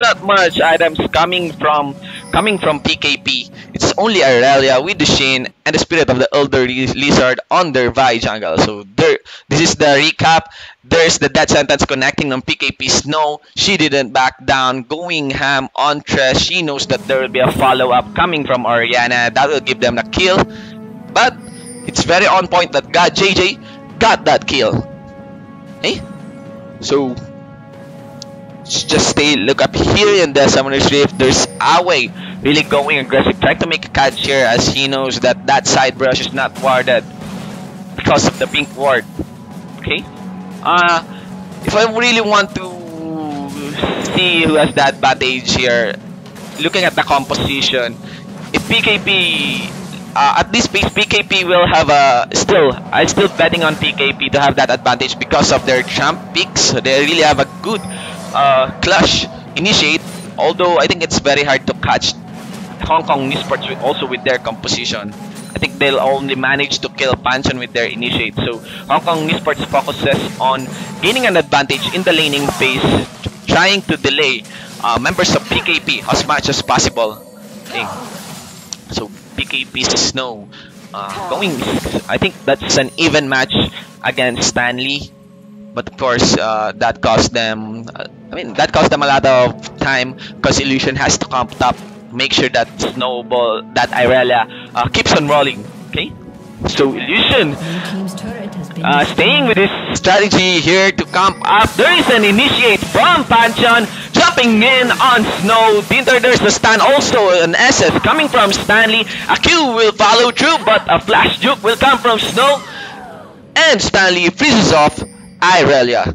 not much items coming from PKP. It's only Aurelia with the Shin and the Spirit of the Elder Lizard on their Vi jungle. So there, this is the recap. There's the death sentence connecting on PKP Snow. She didn't back down, going ham on Tres. She knows that there will be a follow-up coming from Oriana that will give them the kill. But it's very on point that God JJ got that kill. Hey, so just look up here in the Summoner's Rift. There's Awe really going aggressive, trying to make a catch here as he knows that that side brush is not warded because of the pink ward. Okay, if I really want to see who has the advantage here, looking at the composition, if PKP at this pace, PKP will have I'm still betting on PKP to have that advantage because of their champ picks. They really have a good clutch initiate, although I think it's very hard to catch Hong Kong Esports also with their composition. I think they'll only manage to kill Panchon with their initiate. So Hong Kong Esports focuses on gaining an advantage in the laning phase, trying to delay members of PKP as much as possible. Okay. So PKP's Snow going, I think that's an even match against Stanley. But of course, that cost them. That cost them a lot of time because Illusion has to come top, make sure that Snowball, that Irelia keeps on rolling. Okay, so Illusion staying with his strategy here to camp up. There is an initiate from Panchon, jumping in on Snow. There's the stun, also an SS coming from Stanley. A Q will follow through, but a flash juke will come from Snow, and Stanley freezes off Irelia.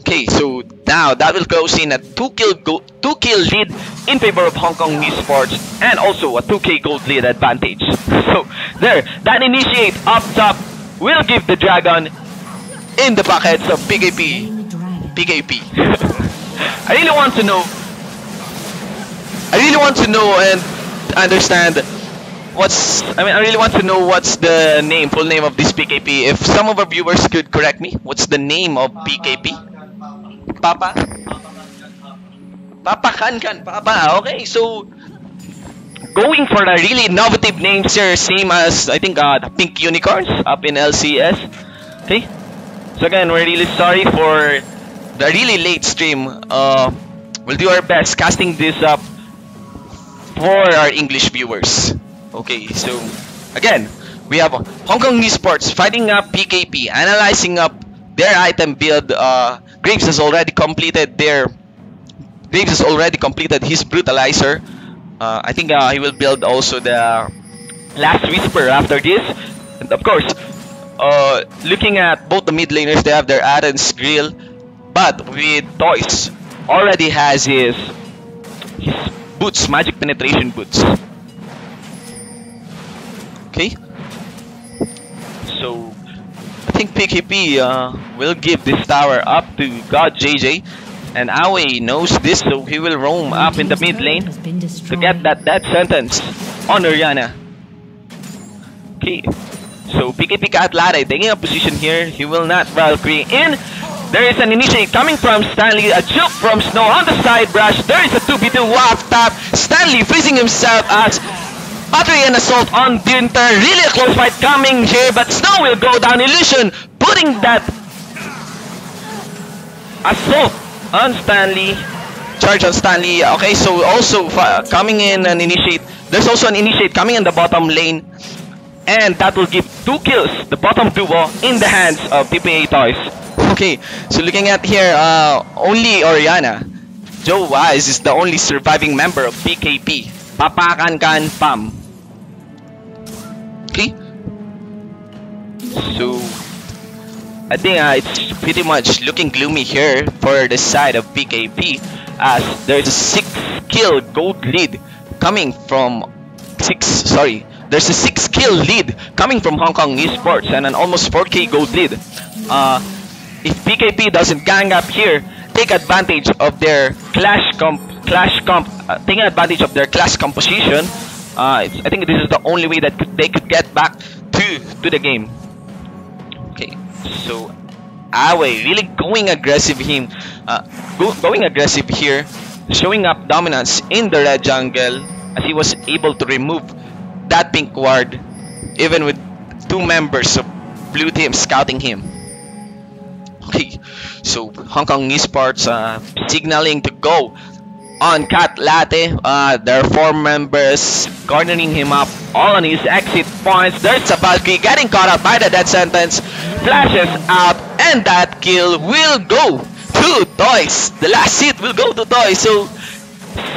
Okay, so now that will close in a 2-kill lead in favor of Hong Kong Esports, and also a 2k gold lead advantage. So there, that initiate up top will give the dragon in the pockets of PKP. I really want to know and understand I really want to know what's the full name of this PKP. If some of our viewers could correct me, what's the name of PKP? Papa Kan. Okay, so going for the really innovative names here, same as I think the Pink Unicorns up in LCS. Okay, so again, we're really sorry for the really late stream. We'll do our best casting this up for our English viewers. Okay, so again, we have Hong Kong Esports fighting up PKP, analyzing up their item build. Graves has already completed his brutalizer. I think he will build also the last whisper after this. And of course, looking at both the mid laners, they have their Aden's grill, but with Toys already has his boots, magic penetration boots. Okay, so I think PKP will give this tower up to God JJ, and Awe knows this, so he will roam up in the mid lane to get that death sentence on Oriana. Okay, so PKP Katlare taking a position here. He will not Valkyrie in. There is an initiate coming from Stanley, a juke from Snow on the side brush. There is a 2v2 waft tap. Stanley freezing himself as Battery and assault on Dinter. Really a close fight coming here, but Snow will go down. Illusion putting that assault on Stanley. Charge on Stanley. Okay, so also coming in an initiate. There's also an initiate coming in the bottom lane, and that will give 2 kills, the bottom duo, in the hands of TPA Toys. Okay, so looking at here, only Oriana. Joe Wise is the only surviving member of PKP. Papakan kan Pam. Okay, so I think it's pretty much looking gloomy here for the side of PKP, as there's a 6-kill gold lead coming from there's a 6-kill lead coming from Hong Kong Esports and an almost 4k gold lead. If PKP doesn't gang up here, take advantage of their taking advantage of their class composition, I think this is the only way that they could get back to the game. Okay, so Awe really going aggressive here. showing up dominance in the red jungle as he was able to remove that pink ward even with 2 members of blue team scouting him. Okay, so Hong Kong Esports signaling to go on Cat Latte. There are 4 members cornering him up all on his exit points. There's a Valkyrie getting caught up by the death sentence, flashes out, and that kill will go to Toys. The last hit will go to Toys. So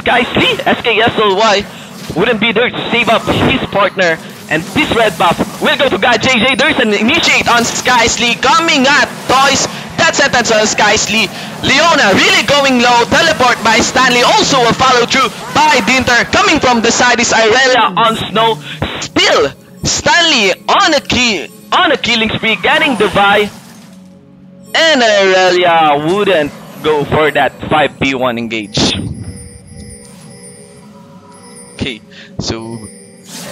Sky3, HKES wouldn't be there to save up his partner. And this red buff will go to God JJ. There's an initiate on Skysley coming at Toys. That sentence on Skysley. Leona really going low. Teleport by Stanley. Also a follow through by Dinter. Coming from the side is Irelia on Snow. Still Stanley on a killing spree, getting the Vi. And Irelia wouldn't go for that 5v1 engage. Okay, so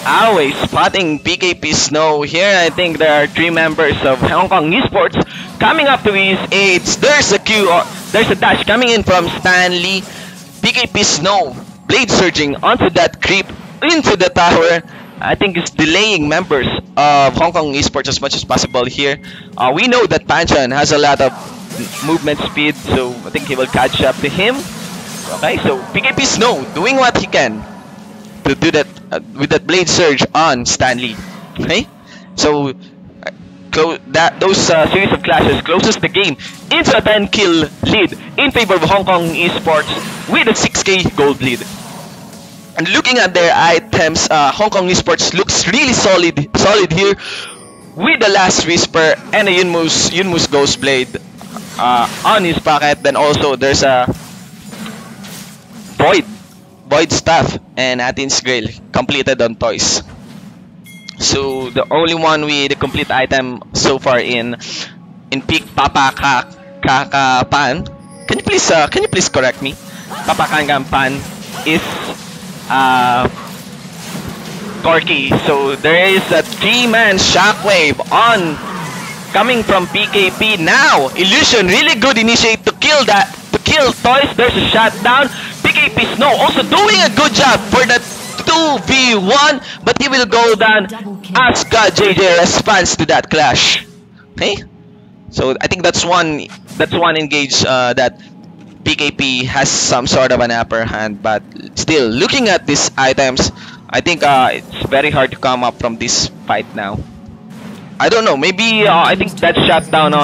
Always spotting PKP Snow here. I think there are 3 members of Hong Kong Esports coming up to his aids. There's a Q, there's a dash coming in from Stanley. PKP Snow blade surging onto that creep into the tower. I think it's delaying members of Hong Kong Esports as much as possible here. We know that Panchan has a lot of movement speed, so I think he will catch up to him. Okay, so PKP Snow doing what he can to do that with that blade surge on Stanley. Okay, so those series of clashes closes the game into a 10-kill lead in favor of Hong Kong Esports with a 6k gold lead. And looking at their items, Hong Kong Esports looks really solid here with the Last Whisper and a Yunmu's Ghost Blade on his pocket. Then also there's a Void Staff and Atin's Grail completed on Toys. So the only one with the complete item so far in Peak Papa Kaka Pan. Can you please correct me? Papa Kaka Pan is Corky. So there is a 3-man shockwave on coming from PKP. Now Illusion really good initiate to kill Toys. There's a shutdown. PKP Snow also doing a good job for that 2v1, but he will go down as God JJ responds to that clash. Okay, so I think that's one engage that PKP has some sort of an upper hand, but still looking at these items, I think it's very hard to come up from this fight now. I don't know, maybe I think that shutdown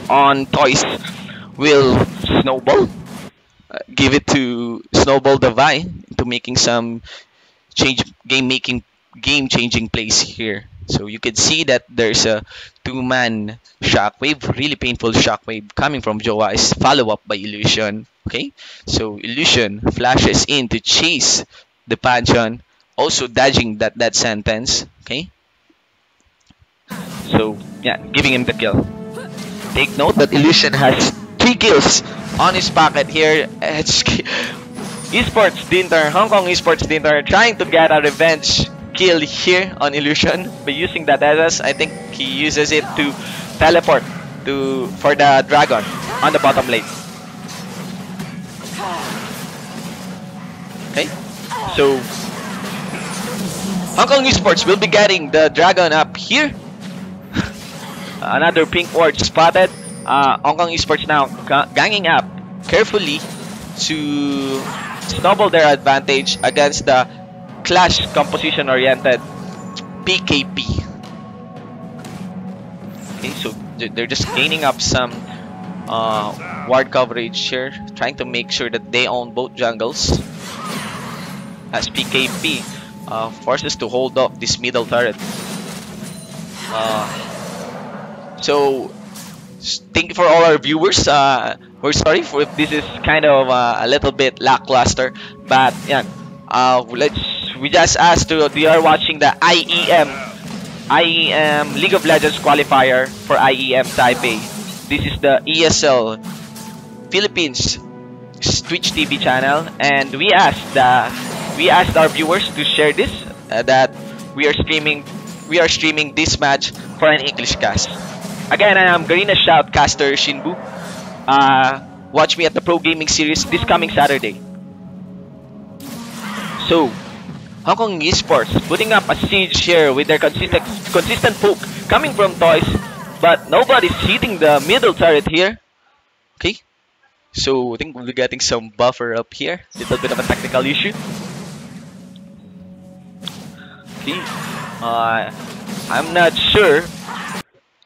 on Toys will snowball. Give it to Snowball the Vi into making some game-changing plays here. So you can see that there's a 2-man shockwave, really painful shockwave coming from Joais, follow up by Illusion. Okay, so Illusion flashes in to chase the Pantheon, also dodging that sentence. Okay, so yeah, giving him the kill. Take note that Illusion has 3 kills on his pocket here. Esports Dinter, Hong Kong Esports Dinter trying to get a revenge kill here on Illusion by using that SS. I think he uses it to teleport for the dragon on the bottom lane. Okay, so Hong Kong Esports will be getting the dragon up here. Another pink ward spotted. Hong Kong Esports now ganging up carefully to snowball their advantage against the clash composition oriented PKP. Okay, so they're just gaining up some ward coverage here, trying to make sure that they own both jungles as PKP forces to hold off this middle turret. So thank you for all our viewers. We're sorry if this is kind of a little bit lackluster, but yeah, we just asked to you are watching the IEM League of Legends qualifier for IEM Taipei. This is the ESL Philippines Twitch TV channel, and we asked our viewers to share this that we are streaming this match for an English cast. Again, I am Garena Shoutcaster Shinbu. watch me at the Pro Gaming Series this coming Saturday. So, Hong Kong Esports putting up a siege here with their consistent poke coming from Toys, but nobody's hitting the middle turret here. Okay, so I think we'll be getting some buffer up here. Little bit of a technical issue. Okay, I'm not sure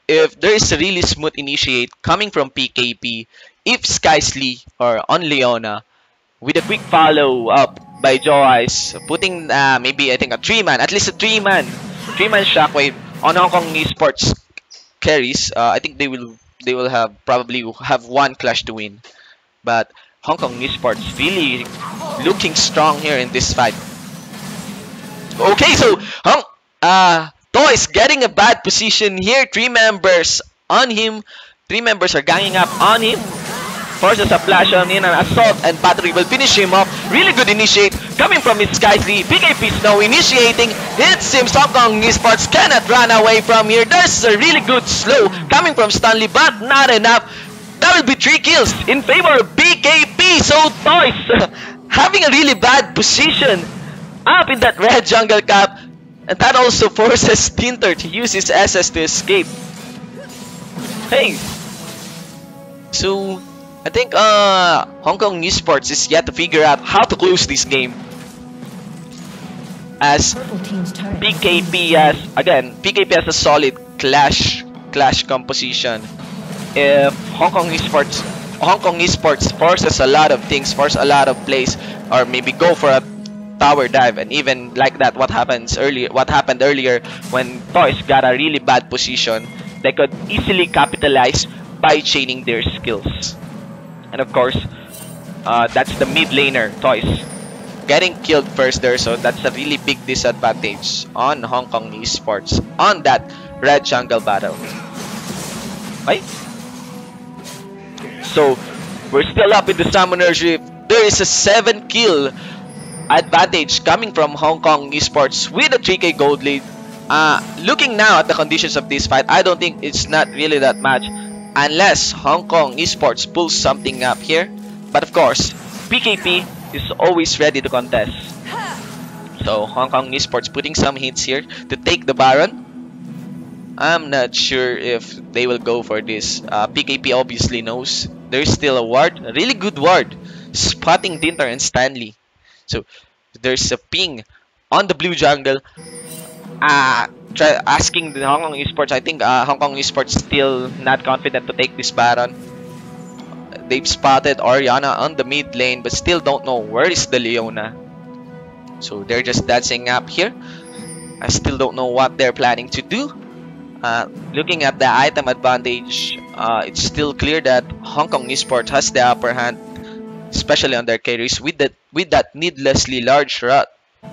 if there is a really smooth initiate coming from PKP if Skysly or on Leona with a quick follow up by Joyce, putting maybe I think a 3-man, at least a 3-man shockwave on Hong Kong Esports carries. I think they will probably have one clash to win, but Hong Kong Esports really looking strong here in this fight. Okay, so Toys getting a bad position here. 3 members on him. 3 members are ganging up on him. Forces a flash on in, an assault and battery will finish him off. Really good initiate coming from his Skysly. PKP is now initiating. It seems Hong Kong Esports cannot run away from here. There's a really good slow coming from Stanley, but not enough. That will be 3 kills in favor of PKP. So Toys having a really bad position up in that red jungle cap, and that also forces Tinter to use his SS to escape. Hey, so I think Hong Kong Esports is yet to figure out how to close this game, as PKP has a solid clash composition. If Hong Kong Esports forces a lot of things, force a lot of plays, or maybe go for a tower dive, and even like that, what happened earlier when Toys got a really bad position, they could easily capitalize by chaining their skills. And of course, that's the mid laner, Toys, getting killed first there, so that's a really big disadvantage on Hong Kong Esports on that red jungle battle. Right? So, we're still up in the Summoner's Rift. There is a 7 kill advantage coming from Hong Kong Esports with a 3k gold lead. Looking now at the conditions of this fight, I don't think it's not really that much unless Hong Kong Esports pulls something up here. But of course, PKP is always ready to contest. So Hong Kong Esports putting some hits here to take the Baron. I'm not sure if they will go for this. PKP obviously knows there's still a ward, a really good ward, spotting Tinter and Stanley. So there's a ping on the blue jungle, asking the Hong Kong Esports. I think Hong Kong Esports still not confident to take this Baron. They've spotted Oriana on the mid lane, but still don't know where is the Leona. So they're just dancing up here. I still don't know what they're planning to do. Looking at the item advantage, it's still clear that Hong Kong Esports has the upper hand, especially on their carries with that needlessly large rot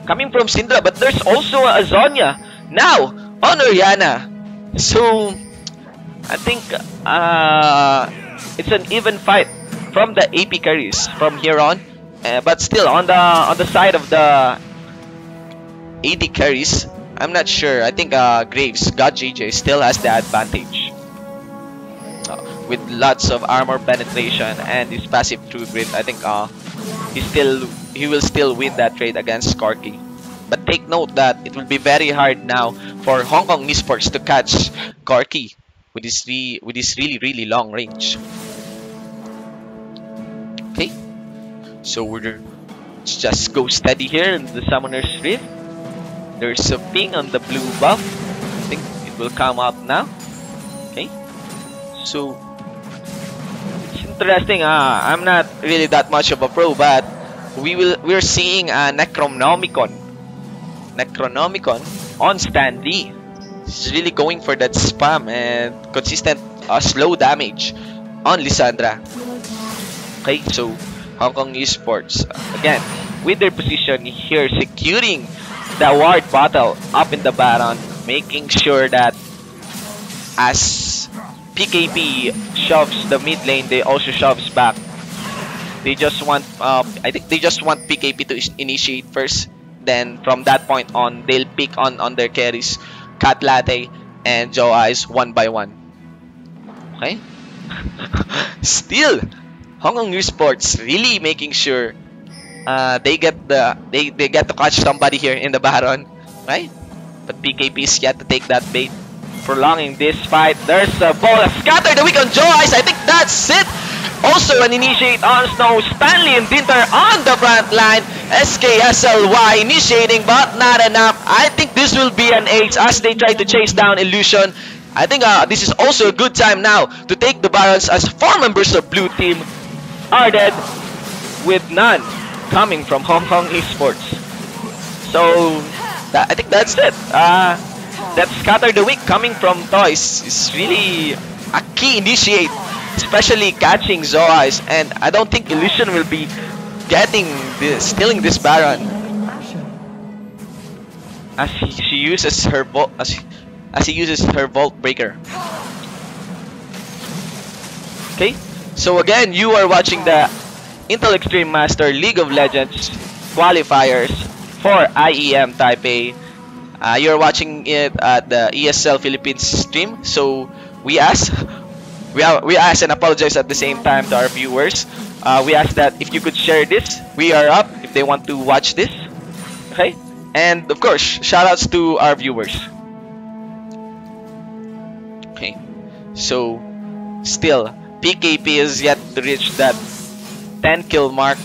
coming from Syndra. But there's also a Zonya now on Oriana. So I think it's an even fight from the AP carries from here on, but still on the side of the AD carries, I'm not sure. I think Graves, God JJ, still has the advantage with lots of armor penetration and his passive true grit. I think he will still win that trade against Corki. But take note that it will be very hard now for Hong Kong Esports to catch Corki with his really long range. Okay, so let's just go steady here in the Summoner's Rift. There's a ping on the blue buff. I think it will come out now. Okay, so it's interesting. I'm not really that much of a pro, but we're seeing a Necronomicon on Stanley. He's really going for that spam and consistent slow damage on Lissandra. Okay, so Hong Kong Esports again with their position here, securing the ward battle up in the Baron, making sure that as PKP shoves the mid lane, they also shoves back. They just want I think they just want PKP to initiate first. Then from that point on, they'll pick on their carries, Cat Latte and Joe Eyes one by one. Okay. Still, Hong Kong Esports really making sure they get to catch somebody here in the Baron, right? But PKP is yet to take that bait, prolonging this fight. There's a ball, a scatter the weak on Joe Ice. I think that's it. Also an initiate on Snow, Stanley and Dinter on the front line. SKSLY initiating, but not enough. I think this will be an ace as they try to chase down Illusion. I think this is also a good time now to take the Barons, as 4 members of blue team are dead, with none coming from Hong Kong Esports. So I think that's it. That Scatter the Weak coming from Toys is really a key initiate, especially catching Zoi's, and I don't think Illusion will be stealing this Baron, as she uses her as he uses her Vault Breaker. Okay, so again, you are watching the Intel Extreme Master League of Legends qualifiers for IEM Taipei. You're watching it at the ESL Philippines stream. So we ask and apologize at the same time to our viewers. We ask that if you could share this, we are up if they want to watch this. Okay, and of course, shoutouts to our viewers. Okay, so still PKP is yet to reach that 10 kill mark,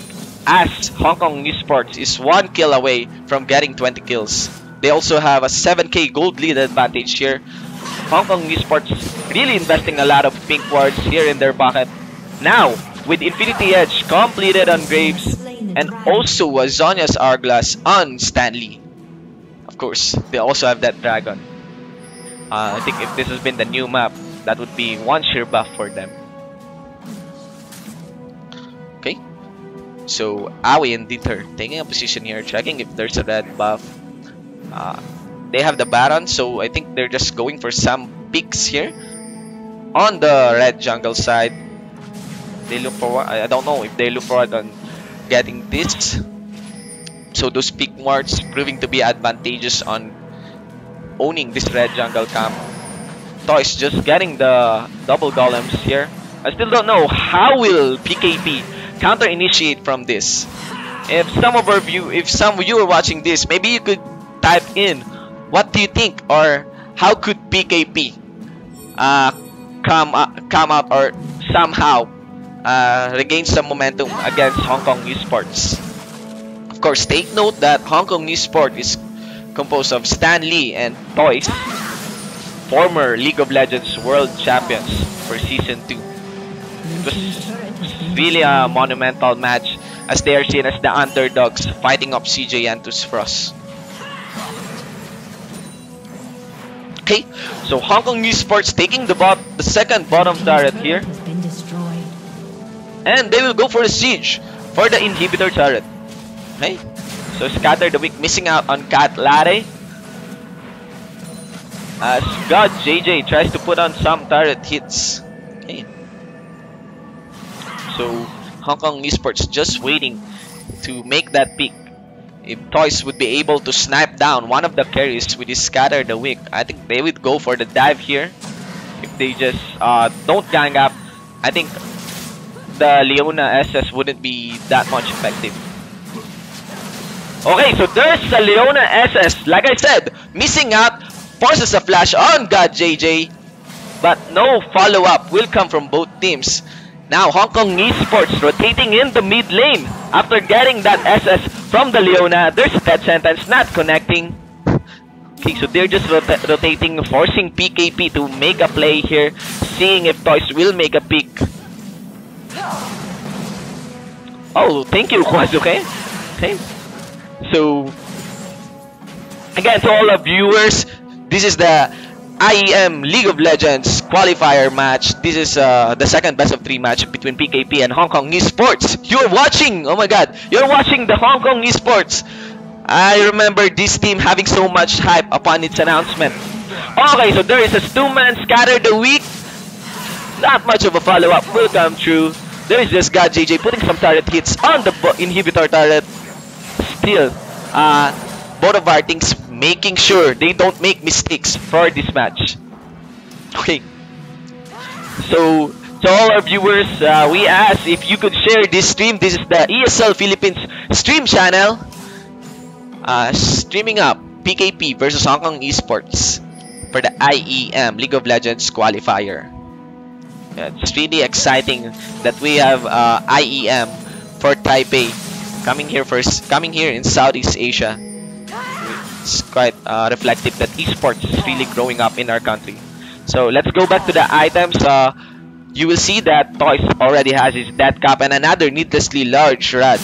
as Hong Kong Esports is 1 kill away from getting 20 kills. They also have a 7k gold lead advantage here. Hong Kong Esports really investing a lot of pink wards here in their pocket. Now, with Infinity Edge completed on Graves, and also a Zonia's Hourglass on Stanley. Of course, they also have that Dragon. I think if this has been the new map, that would be one sheer buff for them. Okay, so Aoi and Dieter taking a position here, checking if there's a red buff. They have the Baron, so I think they're just going for some picks here on the red jungle side. They look forward. I don't know if they look forward on getting this. So those pick wards proving to be advantageous on owning this red jungle camp. Toys just getting the double golems here. I still don't know how will PKP counter initiate from this. If some of you are watching this, maybe you could type in what do you think, or how could PKP come out or somehow regain some momentum against Hong Kong Esports. Of course, take note that Hong Kong Esports is composed of Stan Lee and Toys, former League of Legends World Champions for Season 2. It was really a monumental match, as they are seen as the underdogs fighting up CJ Antus Frost. Okay, so Hong Kong Esports taking the second bottom turret here, and they will go for the siege for the inhibitor turret. Okay, so Scatter the Weak missing out on Cat Latte, as God JJ tries to put on some turret hits. Okay, so Hong Kong Esports just waiting to make that pick. If Toys would be able to snipe down one of the carries with his Scatter the Weak, I think they would go for the dive here. If they just don't gang up, I think the Leona SS wouldn't be that much effective. Okay, so there's the Leona SS. Like I said, missing out, forces a flash on God JJ, but no follow-up will come from both teams. Now Hong Kong Esports rotating in the mid lane after getting that SS from the Leona. There's a death sentence not connecting. Okay, so they're just rotating, forcing PKP to make a play here, seeing if Toys will make a pick. Oh, thank you, Kwazuke. Okay, so again, to all the viewers, this is the IEM League of Legends qualifier match. This is the second best of 3 match between PKP and Hong Kong Esports. You're watching, oh my god, you're watching the Hong Kong Esports. I remember this team having so much hype upon its announcement. Okay, so there is a 2-man Scatter the Weak. Not much of a follow-up will come through. There is just God JJ putting some turret hits on the inhibitor turret. Still, both of our teams making sure they don't make mistakes for this match. Okay, so To all our viewers, we ask if you could share this stream. This is the ESL Philippines stream channel. Streaming up PKP versus Hong Kong Esports for the IEM League of Legends Qualifier. Yeah, it's really exciting that we have IEM for Taipei coming here in Southeast Asia. It's quite reflective that esports is really growing up in our country. So let's go back to the items. You will see that Toys already has his death cap and another needlessly large rod,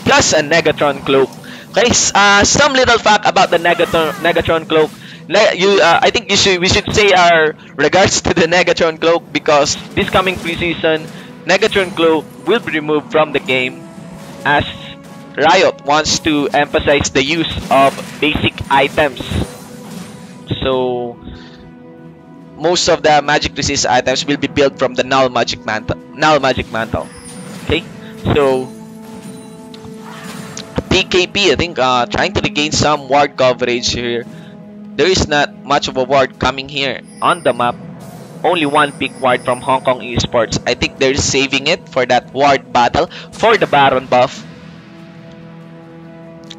plus a Negatron cloak. Okay, some little fact about the Negatron cloak. I think we should say our regards to the Negatron cloak, because this coming preseason, Negatron cloak will be removed from the game as Riot wants to emphasize the use of basic items. So most of the magic resist items will be built from the null magic mantle. Okay, so PKP, I think, trying to regain some ward coverage here. There is not much of a ward coming here on the map. Only one big ward from Hong Kong Esports. I think they're saving it for that ward battle for the Baron buff.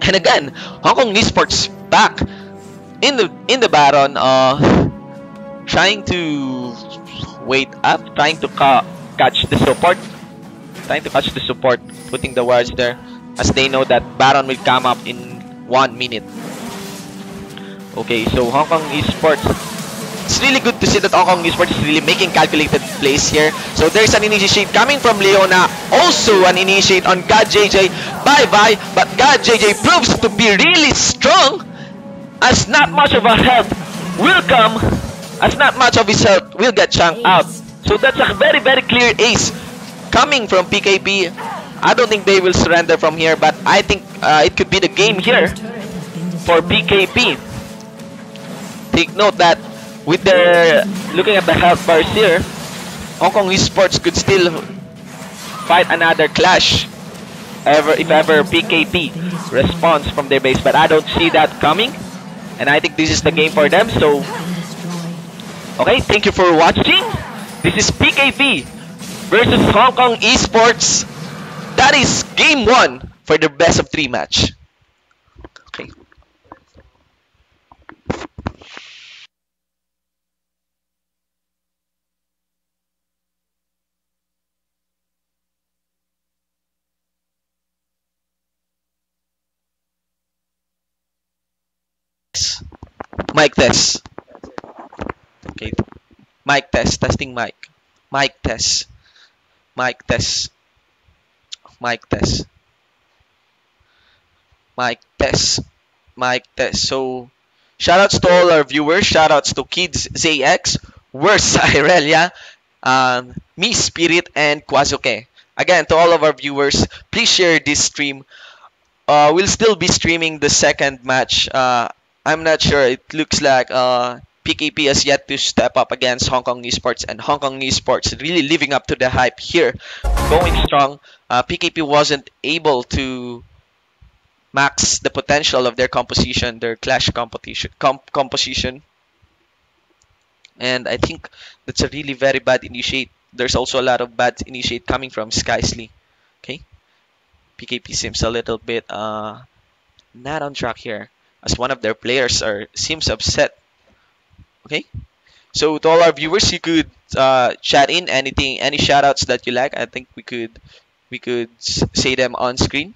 And again, Hong Kong Esports back in the Baron, trying to wait up, trying to catch the support, putting the wards there, as they know that Baron will come up in 1 minute. Okay, so Hong Kong Esports, it's really good to see that Hong Kong Esports is really making calculated plays here. So there's an initiate coming from Leona, also an initiate on God JJ. Bye-bye, but God JJ proves to be really strong, as not much of a health will come, as not much of his health will get chunked out. So that's a very, very clear ace coming from PKP. I don't think they will surrender from here, but I think it could be the game here for PKP. Take note that with their looking at the health bars here, Hong Kong Esports could still fight another clash if ever PKP responds from their base, but I don't see that coming, and I think this is the game for them. So okay, thank you for watching. This is PKP versus Hong Kong Esports. That is game 1 for the best of 3 match. Okay. Mic test. Okay. Mic test. Testing mic. Mic test. Mic test. Mic test. Mic test. Mic test. So, shoutouts to all our viewers. Shoutouts to Kids ZX, Worst Irelia, Me Spirit, and Kwazuke. Again, to all of our viewers, please share this stream. We'll still be streaming the second match. I'm not sure. It looks like PKP has yet to step up against Hong Kong Esports, and Hong Kong Esports really living up to the hype here, going strong. PKP wasn't able to max the potential of their composition, their clash composition, and I think that's a really very bad initiate. There's also a lot of bad initiate coming from Skysley. Okay, PKP seems a little bit not on track here, as one of their players seems upset. Okay, so to all our viewers, you could chat in anything, any shoutouts that you like. I think we could say them on screen.